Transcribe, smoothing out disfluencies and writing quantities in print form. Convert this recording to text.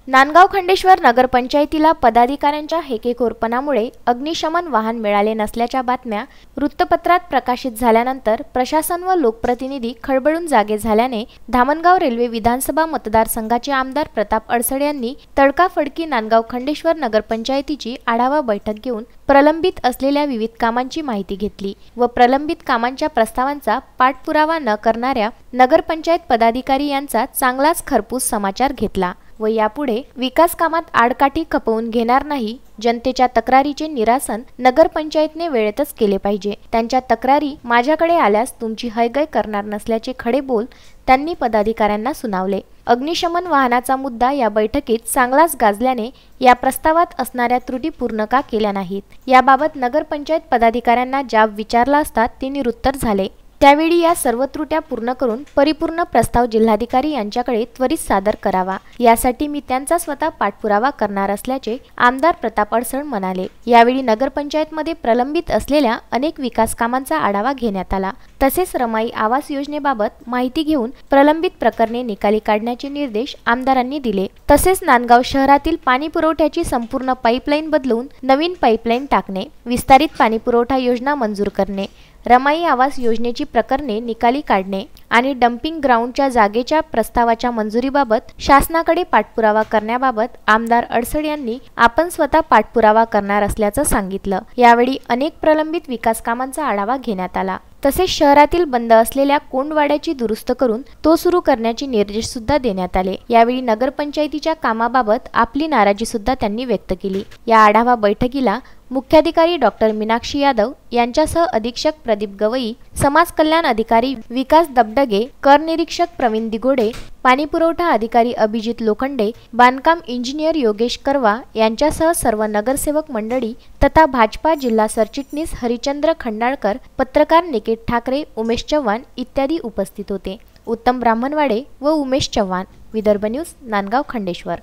नांदगाव खंडेश्वर नगरपंचायतीला पदाधिकाऱ्यांच्या हेकेखोरपणामुळे अग्निशमन वाहन मिळाले नसल्याच्या बातम्या वृत्तपत्रात प्रकाशित झाल्यानंतर प्रशासन व लोकप्रतिनिधी खळबळून जागे झाल्याने धामणगाव रेल्वे विधानसभा मतदारसंघाचे आमदार प्रताप अडसड यांनी तडकाफडकी नांदगाव खंडेश्वर नगरपंचायतीची आढावा बैठक घेऊन प्रलंबित असलेल्या विविध कामांची माहिती घेतली व प्रलंबित कामांच्या प्रस्तावांचा पाठपुरावा न करणाऱ्या नगरपंचायत पदाधिकारी यांचा चांगलाच खरपूस समाचार घेतला व यापुढे विकास कामात आडकाठी खपवून घेणार नाही। जनतेच्या तक्रारीचे निरासन नगरपंचायतने वेळेतच केले पाहिजे। त्यांच्या तक्रारी माझ्याकडे आल्यास तुमची हयगय करणार नसल्याचे खडे बोल त्यांनी पदाधिकाऱ्यांना सुनावले। अग्निशमन वाहनाचा मुद्दा या बैठकीत चांगलाच गाजल्याने या प्रस्तावात असणाऱ्या त्रुटी पूर्ण का केल्या नाहीत याबाबत नगरपंचायत पदाधिकाऱ्यांना जाब विचारला असता ते निरुत्तर झाले। त्यावेळी या सर्व त्रुट्या पूर्ण करून परिपूर्ण प्रस्ताव जिल्हाधिकारी यांच्याकडे त्वरित सादर करावा यासाठी मी त्यांचा स्वतः पाठपुरावा करणार असल्याचे आमदार प्रताप अडसड म्हणाले। यावेळी नगरपंचायतमध्ये प्रलंबित असलेल्या अनेक विकास कामांचा आढावा घेण्यात आला। तसेच रमाई आवास योजनेबाबत माहिती घेऊन प्रलंबित प्रकरणे निकाली काढण्याचे निर्देश आमदारांनी दिले। तसेच नांदगाव शहरातील पाणी पुरवठ्याची संपूर्ण पाईपलाईन बदलून नवीन पाईपलाईन टाकणे, विस्तारित पाणी पुरवठा योजना मंजूर करणे, रमाई आवास योजनेची प्रकरणे निकाली काढणे आणि डम्पिंग ग्राउंडच्या जागेच्या प्रस्तावाच्या मंजुरीबाबत शासनाकडे पाठपुरावा करण्याबाबत आमदार अडसड यांनी आपण स्वतः पाठपुरावा करणार असल्याचं सांगितलं। यावेळी अनेक प्रलंबित विकास कामांचा आढावा घेण्यात आला। तसेच शहरातील बंद असलेल्या कोंडवाड्याची दुरुस्त करून तो सुरू करण्याचे निर्देश सुद्धा देण्यात आले। यावेळी नगरपंचायतीच्या कामाबाबत आपली नाराजी सुद्धा त्यांनी व्यक्त केली। या आढावा बैठकीला मुख्याधिकारी डॉक्टर मीनाक्षी यादव यांच्यासह अधीक्षक प्रदीप गवई, समाज कल्याण अधिकारी विकास दबडगे, कर निरीक्षक प्रवीण दिगोडे, पाणी पुरवठा अधिकारी अभिजित लोखंडे, बांधकाम इंजिनियर योगेश करवा यांच्यासह सर्व नगरसेवक मंडळी तथा भाजपा जिल्हा सरचिटणीस हरिचंद्र खंडाळकर, पत्रकार निकेत ठाकरे, उमेश चव्हाण इत्यादी उपस्थित होते। उत्तम ब्राह्मणवाडे व उमेश चव्हाण, विदर्भ न्यूज, नांदगाव खंडेश्वर।